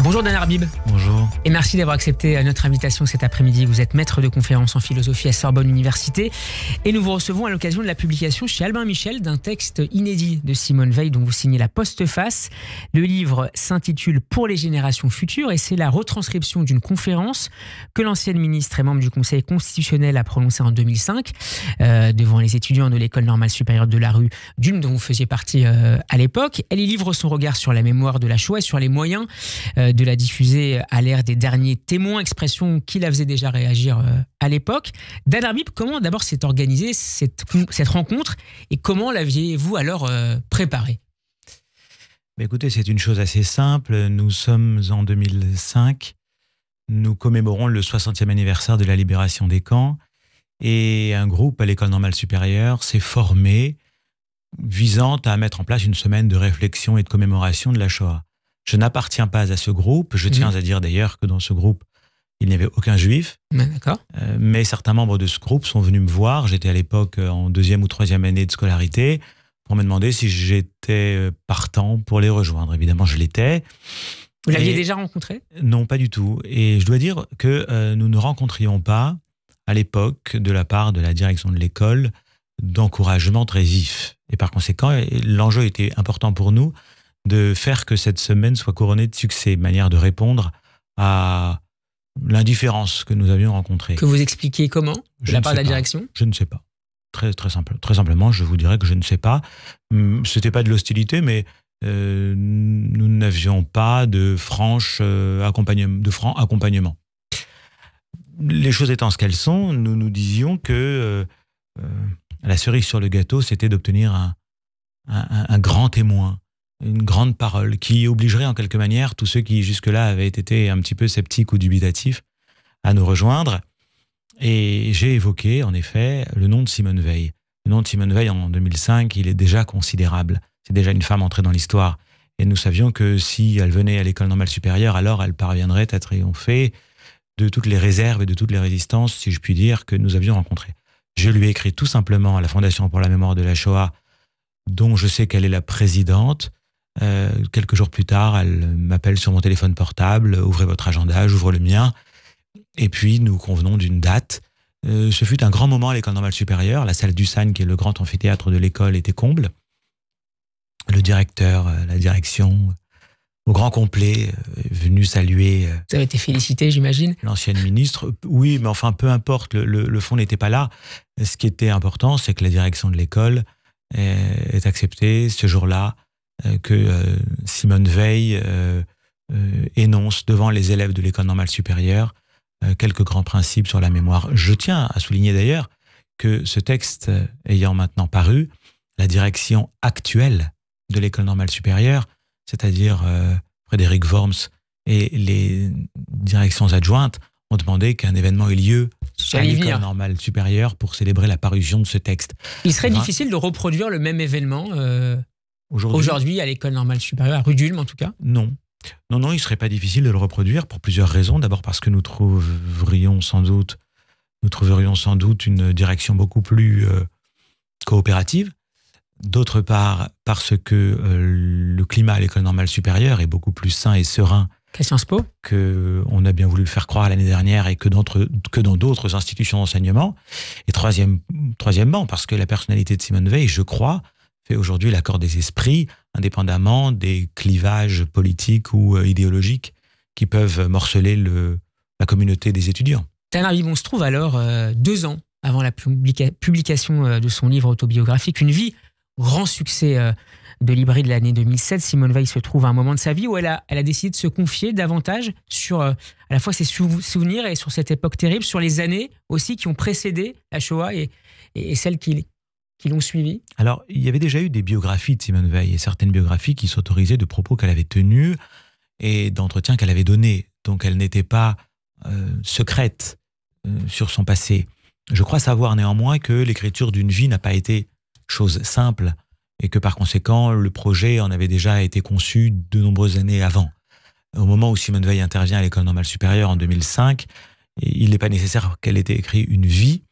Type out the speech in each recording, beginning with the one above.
Bonjour Dan Arbib. Bonjour. Et merci d'avoir accepté notre invitation cet après-midi. Vous êtes maître de conférence en philosophie à Sorbonne Université et nous vous recevons à l'occasion de la publication chez Albin Michel d'un texte inédit de Simone Veil dont vous signez la postface. Le livre s'intitule Pour les générations futures et c'est la retranscription d'une conférence que l'ancienne ministre et membre du Conseil constitutionnel a prononcée en 2005 devant les étudiants de l'École normale supérieure de la rue d'Ulm dont vous faisiez partie à l'époque. Elle y livre son regard sur la mémoire de la Shoah et sur les moyens de la diffuser à l'ère des derniers témoins, expression qui la faisait déjà réagir à l'époque. Dan Arbib, comment d'abord s'est organisée cette rencontre et comment l'aviez-vous alors préparée ? Écoutez, c'est une chose assez simple. Nous sommes en 2005. Nous commémorons le 60e anniversaire de la libération des camps et un groupe à l'École normale supérieure s'est formé visant à mettre en place une semaine de réflexion et de commémoration de la Shoah. Je n'appartiens pas à ce groupe. Je tiens à dire d'ailleurs que dans ce groupe, il n'y avait aucun juif. D'accord. Mais certains membres de ce groupe sont venus me voir. J'étais à l'époque en 2e ou 3e année de scolarité pour me demander si j'étais partant pour les rejoindre. Évidemment, je l'étais. Vous l'aviez déjà rencontré ? Non, pas du tout. Et je dois dire que nous ne rencontrions pas, à l'époque, de la part de la direction de l'école, d'encouragement très vif. Et par conséquent, l'enjeu était important pour nous de faire que cette semaine soit couronnée de succès, manière de répondre à l'indifférence que nous avions rencontrée. Que vous expliquiez comment de la part de la direction ? Je ne sais pas. Très simplement, je vous dirais que je ne sais pas. C'était pas de l'hostilité, mais nous n'avions pas de franc accompagnement. Les choses étant ce qu'elles sont, nous nous disions que la cerise sur le gâteau, c'était d'obtenir un grand témoin, une grande parole qui obligerait en quelque manière tous ceux qui jusque-là avaient été un petit peu sceptiques ou dubitatifs à nous rejoindre. Et j'ai évoqué en effet le nom de Simone Veil. Le nom de Simone Veil en 2005, il est déjà considérable. C'est déjà une femme entrée dans l'histoire. Et nous savions que si elle venait à l'École normale supérieure, alors elle parviendrait à triompher de toutes les réserves et de toutes les résistances, si je puis dire, que nous avions rencontrées. Je lui ai écrit tout simplement à la Fondation pour la mémoire de la Shoah, dont je sais qu'elle est la présidente. Quelques jours plus tard, elle m'appelle sur mon téléphone portable, ouvrez votre agenda, j'ouvre le mien, et puis nous convenons d'une date. Ce fut un grand moment à l'École normale supérieure, la salle du SAN, qui est le grand amphithéâtre de l'école, était comble. Le directeur, la direction, au grand complet, est venu saluer. Vous avez été félicité, j'imagine ? L'ancienne ministre, oui, mais enfin, peu importe, le fond n'était pas là. Ce qui était important, c'est que la direction de l'école ait accepté ce jour-là que Simone Veil énonce devant les élèves de l'École normale supérieure quelques grands principes sur la mémoire. Je tiens à souligner d'ailleurs que ce texte ayant maintenant paru, la direction actuelle de l'École normale supérieure, c'est-à-dire Frédéric Worms et les directions adjointes, ont demandé qu'un événement ait lieu à l'École normale supérieure pour célébrer la parution de ce texte. Il serait difficile de reproduire le même événement aujourd'hui à l'École normale supérieure, à rue d'Ulm en tout cas ? Non, il ne serait pas difficile de le reproduire pour plusieurs raisons. D'abord parce que nous trouverions sans doute une direction beaucoup plus coopérative. D'autre part, parce que le climat à l'École normale supérieure est beaucoup plus sain et serein qu'à Sciences Po, qu'on a bien voulu le faire croire l'année dernière et que dans d'autres institutions d'enseignement. Et troisièmement, parce que la personnalité de Simone Veil, je crois, fait aujourd'hui l'accord des esprits, indépendamment des clivages politiques ou idéologiques qui peuvent morceler la communauté des étudiants. Dan Arbib, on se trouve alors 2 ans avant la publication de son livre autobiographique, Une vie, grand succès de librairie de l'année 2007. Simone Veil se trouve à un moment de sa vie où elle a décidé de se confier davantage sur à la fois ses souvenirs et sur cette époque terrible, sur les années aussi qui ont précédé la Shoah et celles qui l'ont suivi. Alors, il y avait déjà eu des biographies de Simone Veil et certaines biographies qui s'autorisaient de propos qu'elle avait tenus et d'entretiens qu'elle avait donnés. Donc, elle n'était pas secrète sur son passé. Je crois savoir néanmoins que l'écriture d'une vie n'a pas été chose simple et que par conséquent, le projet en avait déjà été conçu de nombreuses années avant. Au moment où Simone Veil intervient à l'École normale supérieure en 2005, il n'est pas nécessaire qu'elle ait écrit une vie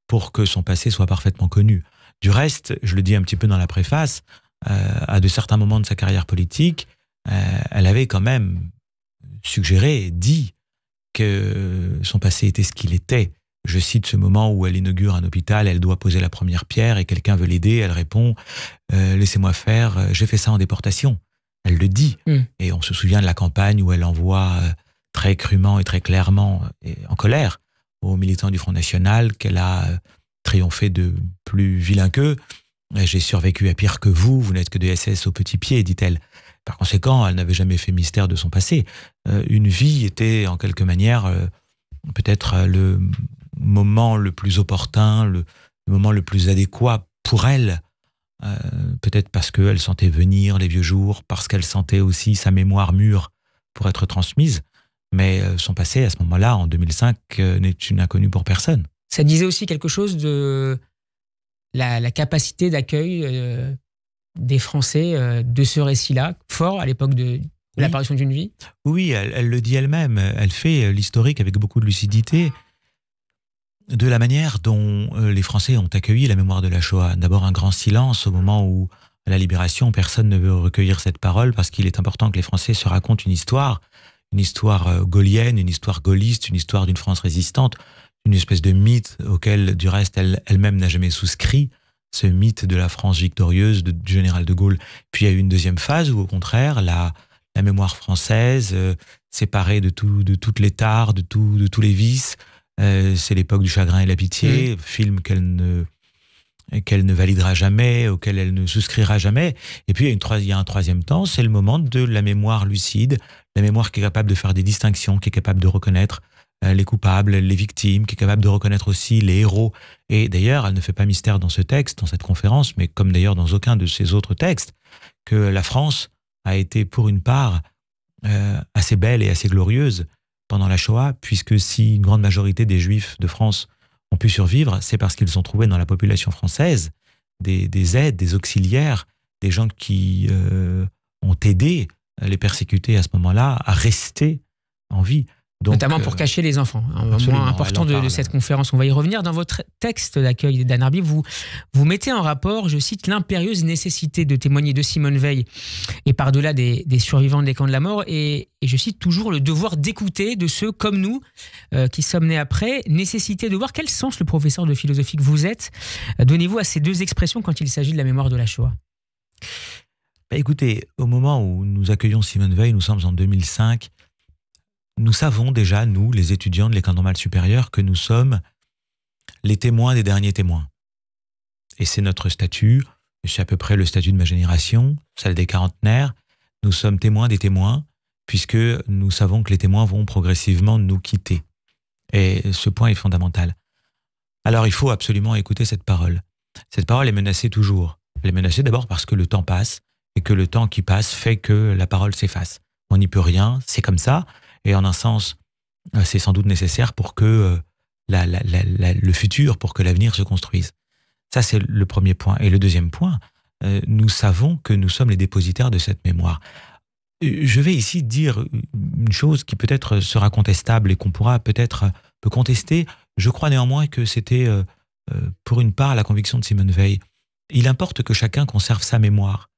pour que son passé soit parfaitement connu. Du reste, je le dis un petit peu dans la préface, à de certains moments de sa carrière politique, elle avait quand même suggéré, dit que son passé était ce qu'il était. Je cite ce moment où elle inaugure un hôpital, elle doit poser la première pierre et quelqu'un veut l'aider, elle répond « Laissez-moi faire, j'ai fait ça en déportation ». Elle le dit. Et on se souvient de la campagne où elle envoie très crûment et très clairement, et en colère, aux militants du Front National qu'elle a triomphé de plus vilain qu'eux. « J'ai survécu à pire que vous, vous n'êtes que des SS au petit pied », dit-elle. Par conséquent, elle n'avait jamais fait mystère de son passé. Une vie était en quelque manière peut-être le moment le plus opportun, le moment le plus adéquat pour elle. Peut-être parce qu'elle sentait venir les vieux jours, parce qu'elle sentait aussi sa mémoire mûre pour être transmise. Mais son passé, à ce moment-là, en 2005, n'est une inconnue pour personne. Ça disait aussi quelque chose de la capacité d'accueil des Français de ce récit-là, fort à l'époque de l'apparition d'une vie. Oui, elle le dit elle-même. Elle fait l'historique avec beaucoup de lucidité de la manière dont les Français ont accueilli la mémoire de la Shoah. D'abord un grand silence au moment où, à la Libération, personne ne veut recueillir cette parole parce qu'il est important que les Français se racontent une histoire gaullienne, une histoire gaulliste, une histoire d'une France résistante, une espèce de mythe auquel, du reste, elle-même n'a jamais souscrit, ce mythe de la France victorieuse du général de Gaulle. Puis il y a eu une deuxième phase où, au contraire, la mémoire française, séparée de toutes les tares, de tous les vices, c'est l'époque du chagrin et la pitié, film qu'elle ne validera jamais, auquel elle ne souscrira jamais. Et puis il y a un troisième temps, c'est le moment de la mémoire lucide, la mémoire qui est capable de faire des distinctions, qui est capable de reconnaître les coupables, les victimes, qui est capable de reconnaître aussi les héros. Et d'ailleurs, elle ne fait pas mystère dans ce texte, dans cette conférence, mais comme d'ailleurs dans aucun de ses autres textes, que la France a été pour une part assez belle et assez glorieuse pendant la Shoah, puisque si une grande majorité des Juifs de France ont pu survivre, c'est parce qu'ils ont trouvé dans la population française des aides, des auxiliaires, des gens qui ont aidé les persécutés à ce moment-là à rester en vie. Donc, notamment pour cacher les enfants. Un moment important de cette conférence. On va y revenir. Dans votre texte d'accueil d'Anne Arby, vous mettez en rapport, je cite, l'impérieuse nécessité de témoigner de Simone Veil et par-delà des survivants des camps de la mort et je cite toujours le devoir d'écouter de ceux comme nous qui sommes nés après. Nécessité de voir quel sens le professeur de philosophie que vous êtes. Donnez-vous à ces deux expressions quand il s'agit de la mémoire de la Shoah. Écoutez, au moment où nous accueillons Simone Veil, nous sommes en 2005, nous savons déjà, nous, les étudiants de l'école normale supérieure, que nous sommes les témoins des derniers témoins. Et c'est notre statut, c'est à peu près le statut de ma génération, celle des quarantenaires. Nous sommes témoins des témoins, puisque nous savons que les témoins vont progressivement nous quitter. Et ce point est fondamental. Alors il faut absolument écouter cette parole. Cette parole est menacée toujours. Elle est menacée d'abord parce que le temps passe, et que le temps qui passe fait que la parole s'efface. On n'y peut rien, c'est comme ça. Et en un sens, c'est sans doute nécessaire pour que le futur, pour que l'avenir se construise. Ça, c'est le premier point. Et le deuxième point, nous savons que nous sommes les dépositaires de cette mémoire. Je vais ici dire une chose qui peut-être sera contestable et qu'on pourra peut-être contester. Je crois néanmoins que c'était, pour une part, la conviction de Simone Veil. Il importe que chacun conserve sa mémoire.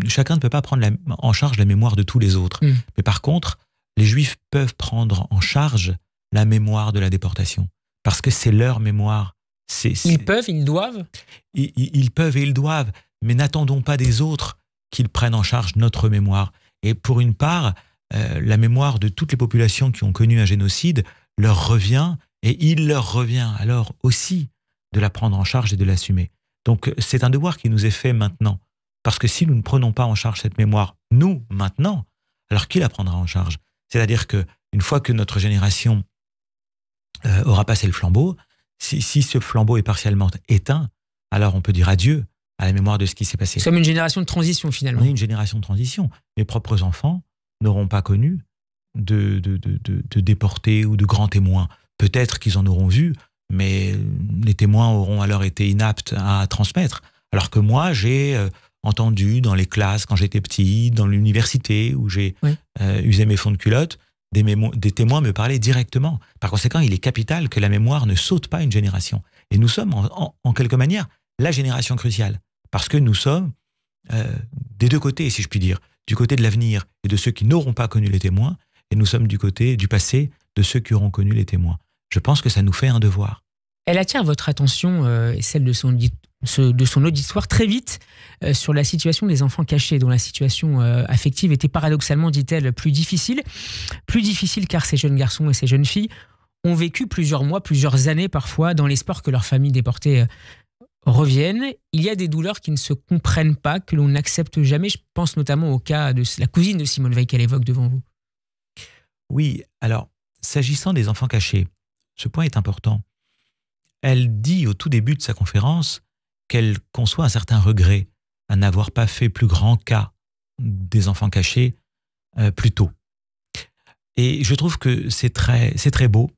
Chacun ne peut pas prendre en charge la mémoire de tous les autres. Mais par contre, les Juifs peuvent prendre en charge la mémoire de la déportation. Parce que c'est leur mémoire. Ils peuvent, ils doivent. Ils peuvent et ils doivent. Mais n'attendons pas des autres qu'ils prennent en charge notre mémoire. Et pour une part, la mémoire de toutes les populations qui ont connu un génocide leur revient, et il leur revient alors aussi de la prendre en charge et de l'assumer. Donc c'est un devoir qui nous est fait maintenant. Parce que si nous ne prenons pas en charge cette mémoire, nous, maintenant, alors qui la prendra en charge ? C'est-à-dire qu'une fois que notre génération aura passé le flambeau, si ce flambeau est partiellement éteint, alors on peut dire adieu à la mémoire de ce qui s'est passé. Nous sommes une génération de transition, finalement. On est une génération de transition. Mes propres enfants n'auront pas connu de déportés ou de grands témoins. Peut-être qu'ils en auront vu, mais les témoins auront alors été inaptes à transmettre. Alors que moi, j'ai entendu dans les classes, quand j'étais petit, dans l'université, où j'ai usé mes fonds de culotte, des témoins me parlaient directement. Par conséquent, il est capital que la mémoire ne saute pas une génération. Et nous sommes, en quelque manière, la génération cruciale. Parce que nous sommes des deux côtés, si je puis dire, du côté de l'avenir et de ceux qui n'auront pas connu les témoins, et nous sommes du côté du passé de ceux qui auront connu les témoins. Je pense que ça nous fait un devoir. Elle attire votre attention et celle de son auditoire très vite sur la situation des enfants cachés, dont la situation affective était paradoxalement, dit-elle, plus difficile. Plus difficile car ces jeunes garçons et ces jeunes filles ont vécu plusieurs mois, plusieurs années parfois, dans l'espoir que leur famille déportée revienne. Il y a des douleurs qui ne se comprennent pas, que l'on n'accepte jamais. Je pense notamment au cas de la cousine de Simone Veil qu'elle évoque devant vous. Oui, alors, s'agissant des enfants cachés, ce point est important. Elle dit au tout début de sa conférence qu'elle conçoit un certain regret à n'avoir pas fait plus grand cas des enfants cachés plus tôt. Et je trouve que c'est très beau,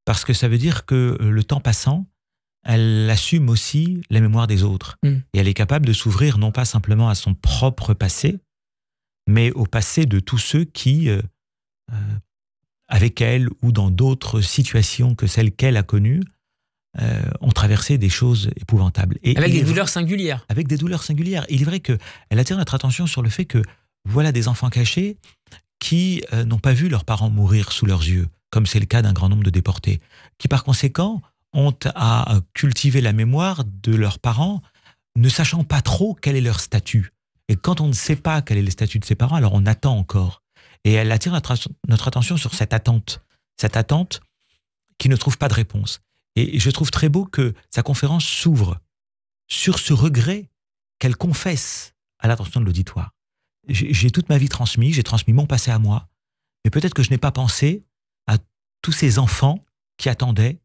parce que ça veut dire que le temps passant, elle assume aussi la mémoire des autres. Et elle est capable de s'ouvrir non pas simplement à son propre passé, mais au passé de tous ceux qui, avec elle ou dans d'autres situations que celles qu'elle a connues, ont traversé des choses épouvantables. Et avec des douleurs singulières. Avec des douleurs singulières. Il est vrai qu'elle attire notre attention sur le fait que voilà des enfants cachés qui n'ont pas vu leurs parents mourir sous leurs yeux, comme c'est le cas d'un grand nombre de déportés, qui par conséquent ont à cultiver la mémoire de leurs parents, ne sachant pas trop quel est leur statut. Et quand on ne sait pas quel est le statut de ses parents, alors on attend encore. Et elle attire notre attention sur cette attente qui ne trouve pas de réponse. Et je trouve très beau que sa conférence s'ouvre sur ce regret qu'elle confesse à l'attention de l'auditoire. J'ai toute ma vie transmis, j'ai transmis mon passé à moi, mais peut-être que je n'ai pas pensé à tous ces enfants qui attendaient,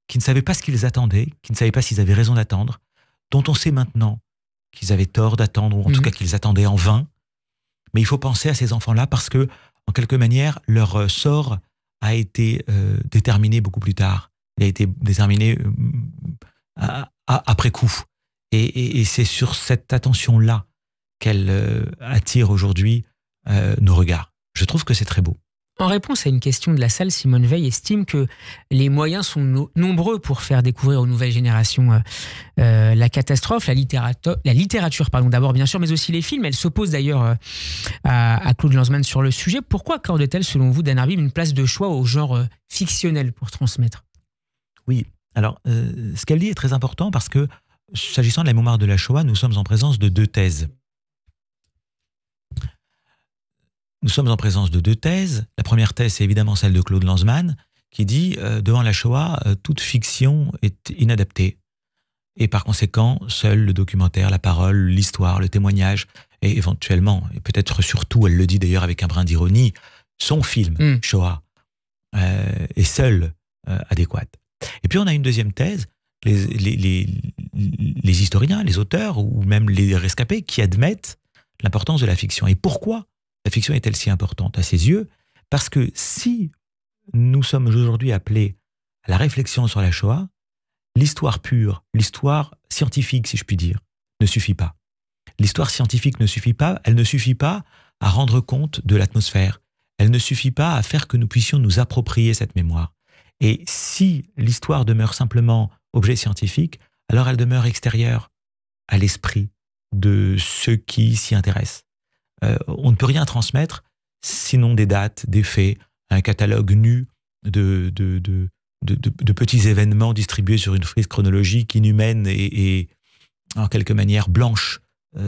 qui ne savaient pas ce qu'ils attendaient, qui ne savaient pas s'ils avaient raison d'attendre, dont on sait maintenant qu'ils avaient tort d'attendre, ou en tout cas qu'ils attendaient en vain. Mais il faut penser à ces enfants-là parce que, en quelque manière, leur sort a été déterminé beaucoup plus tard. Il a été déterminé après coup. Et c'est sur cette attention-là qu'elle attire aujourd'hui nos regards. Je trouve que c'est très beau. En réponse à une question de la salle, Simone Veil estime que les moyens sont nombreux pour faire découvrir aux nouvelles générations la catastrophe, la littérature d'abord bien sûr, mais aussi les films. Elle s'oppose d'ailleurs à Claude Lanzmann sur le sujet. Pourquoi accorde-t-elle, selon vous, Dan Arbib, une place de choix au genre fictionnel pour transmettre ? Oui, alors ce qu'elle dit est très important parce que, s'agissant de la mémoire de la Shoah, nous sommes en présence de deux thèses. La première thèse, c'est évidemment celle de Claude Lanzmann, qui dit devant la Shoah, toute fiction est inadaptée. Et par conséquent, seul le documentaire, la parole, l'histoire, le témoignage, et éventuellement, et peut-être surtout, elle le dit d'ailleurs avec un brin d'ironie, son film, Shoah, est seul adéquat. Et puis on a une deuxième thèse, les historiens, les auteurs, ou même les rescapés, qui admettent l'importance de la fiction. Et pourquoi la fiction est-elle si importante à ses yeux? Parce que si nous sommes aujourd'hui appelés à la réflexion sur la Shoah, l'histoire pure, l'histoire scientifique, si je puis dire, ne suffit pas. L'histoire scientifique ne suffit pas, elle ne suffit pas à rendre compte de l'atmosphère. Elle ne suffit pas à faire que nous puissions nous approprier cette mémoire. Et si l'histoire demeure simplement objet scientifique, alors elle demeure extérieure à l'esprit de ceux qui s'y intéressent. On ne peut rien transmettre sinon des dates, des faits, un catalogue nu de petits événements distribués sur une frise chronologique inhumaine et en quelque manière blanche.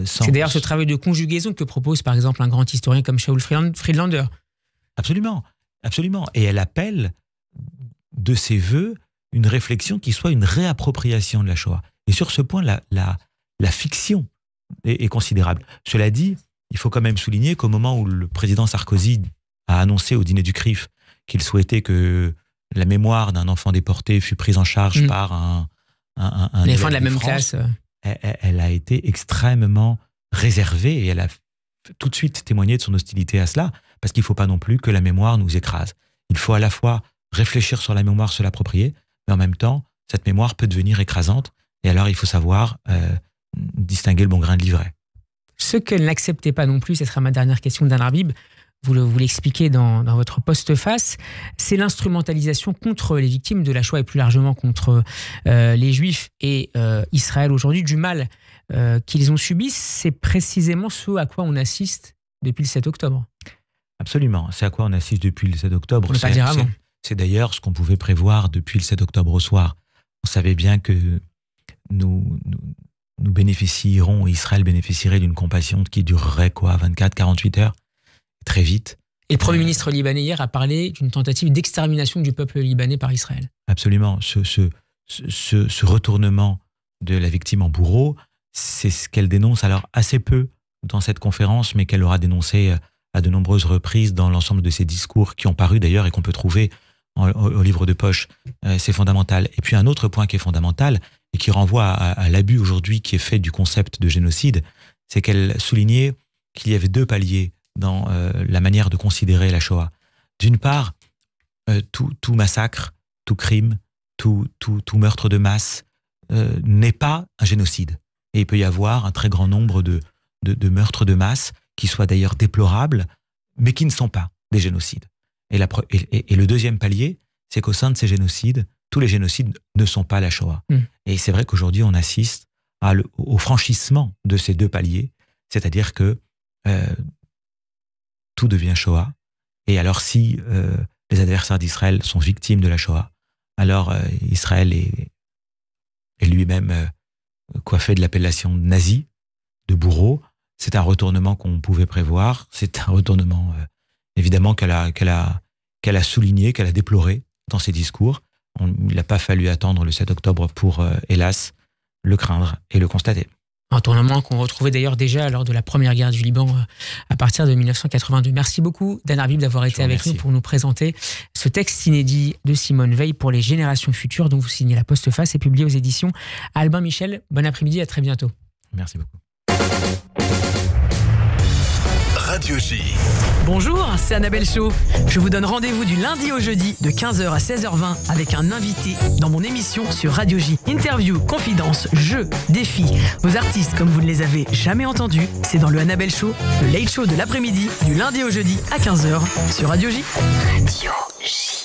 C'est d'ailleurs ce travail de conjugaison que propose par exemple un grand historien comme Shaul Friedlander. Absolument, absolument. Et elle appelle de ses voeux une réflexion qui soit une réappropriation de la Shoah. Et sur ce point, la fiction est considérable. Cela dit, il faut quand même souligner qu'au moment où le président Sarkozy a annoncé au dîner du CRIF qu'il souhaitait que la mémoire d'un enfant déporté fût prise en charge par un élève de la même classe, elle a été extrêmement réservée et elle a tout de suite témoigné de son hostilité à cela, parce qu'il ne faut pas non plus que la mémoire nous écrase. Il faut à la fois réfléchir sur la mémoire, se l'approprier, mais en même temps, cette mémoire peut devenir écrasante, et alors il faut savoir distinguer le bon grain de l'ivraie. Ce qu'elle n'acceptait pas non plus, ce sera ma dernière question, Dan Arbib, vous l'expliquez dans votre postface, c'est l'instrumentalisation contre les victimes de la Shoah et plus largement contre les Juifs et Israël aujourd'hui, du mal qu'ils ont subi. C'est précisément ce à quoi on assiste depuis le 7 octobre. Absolument. C'est à quoi on assiste depuis le 7 octobre. Pour ne pas dire avant. C'est d'ailleurs ce qu'on pouvait prévoir depuis le 7 octobre au soir. On savait bien que nous bénéficierons, Israël bénéficierait d'une compassion qui durerait 24, 48 heures, très vite. Et le Premier ministre libanais hier a parlé d'une tentative d'extermination du peuple libanais par Israël. Absolument. Ce retournement de la victime en bourreau, c'est ce qu'elle dénonce alors assez peu dans cette conférence, mais qu'elle aura dénoncé à de nombreuses reprises dans l'ensemble de ses discours qui ont paru d'ailleurs et qu'on peut trouver au livre de poche. C'est fondamental. Et puis un autre point qui est fondamental et qui renvoie à l'abus aujourd'hui qui est fait du concept de génocide, c'est qu'elle soulignait qu'il y avait 2 paliers dans la manière de considérer la Shoah. D'une part, tout massacre, tout crime, tout meurtre de masse n'est pas un génocide. Et il peut y avoir un très grand nombre de meurtres de masse qui soient d'ailleurs déplorables, mais qui ne sont pas des génocides. Et le deuxième palier, c'est qu'au sein de ces génocides, tous les génocides ne sont pas la Shoah. Et c'est vrai qu'aujourd'hui, on assiste au franchissement de ces 2 paliers, c'est-à-dire que tout devient Shoah. Et alors si les adversaires d'Israël sont victimes de la Shoah, alors Israël est lui-même coiffé de l'appellation nazi, de bourreau. C'est un retournement qu'on pouvait prévoir. C'est un retournement, évidemment, qu'elle a souligné, qu'elle a déploré dans ses discours. Il n'a pas fallu attendre le 7 octobre pour, hélas, le craindre et le constater. Un tournement qu'on retrouvait d'ailleurs déjà lors de la première guerre du Liban à partir de 1982. Merci beaucoup, Dan Arbib, d'avoir été avec nous pour nous présenter ce texte inédit de Simone Veil pour les générations futures, dont vous signez la postface et publié aux éditions Albin Michel. Bon après-midi, à très bientôt. Merci beaucoup. Radio J. Bonjour, c'est Annabelle Chaud. Je vous donne rendez-vous du lundi au jeudi de 15h à 16h20 avec un invité dans mon émission sur Radio J. Interview, confidences, jeux, défis, vos artistes comme vous ne les avez jamais entendus, c'est dans le Annabelle Show, le late show de l'après-midi, du lundi au jeudi à 15h sur Radio J. Radio J.